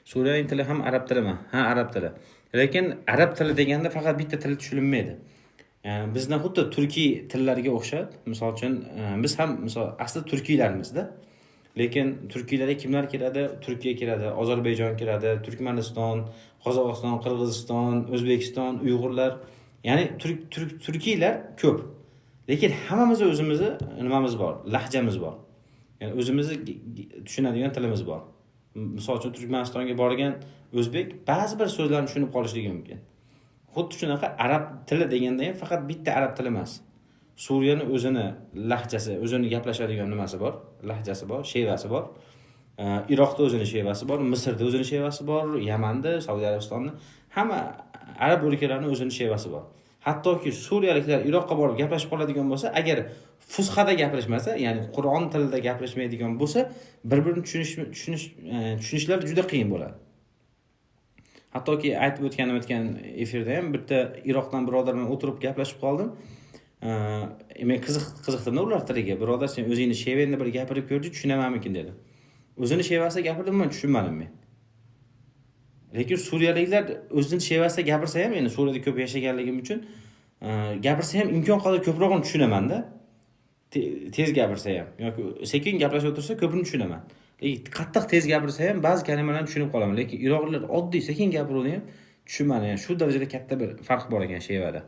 Suriyaning tili ham arab tilimi? Ha, arab tili. Lekin arab tili deganda faqat bitta til tushunilmaydi. Bizda xuddi turkiy tillarga o'xshab, misol uchun biz ham asli turkiylarmizda. Lekin turkiylarga kimlar keladi? Turkiya keladi, Ozarbayjon keladi, Turkmaniston, Qozog'iston, Qirg'iziston, O'zbekiston, Uyg'urlar, ya'ni turkiylar ko'p. Lekin hammamizda o'zimizni nimamiz bor, lahjamiz bor. Ya'ni o'zimizni tushunadigan tilimiz bor. Misol uchun Turkmanistonga borgan o'zbek ba'zi bir so'zlarni tushunib qolishligi mumkin. Xuddi shunaqa arab tili deganda ham faqat bitta arab tili emas. Suriyani o'zini lahjasi, o'zini gaplashadigan nimasi bor, lahjasi bor, shevasi bor. Iroqda o'zini shevasi bor, Misrda o'zini shevasi bor, Yamanda, Saudiya Arabistonni, hamma arab o'lkalarining o'zini shevasi bor. Hattoki suriyaliklar Iroqqa borib gaplashib qoladigan bo'lsa, agar fusxada gapirishmasa, ya'ni Qur'on tilida gapirishmaydigan bo'lsa, bir-birini tushunishlar juda qiyin bo'ladi. Hattoki aytib o'tgan efirda ham bitta Iroqdan birodar bilan o'tirib gaplashib qoldim. Men qiziqdim ular tiliga. Birodar, sen o'zingni shevangda bir gapirib ko'rchi, tushunamanmikin dedi. O'zini shevasida gapirdim, men tushunmadim men. Lekin suriyaliklar o'zini shevasida gapirsa ham, ya'ni Suriyada ko'p yashaganligim uchun gapirsa ham imkon qadar ko'proqni tushunaman-da. Tez gapirsa ham yoki sekin gaplashib o'tirsa ko'pini tushunaman. Lekin qattiq tez gapirsa ham ba'zi kalimalarni tushunib qolaman. Lekin iroqliklar oddiy sekin gapiruvni ham tushunmadim. Shu darajada katta bir farq bor ekan shevada.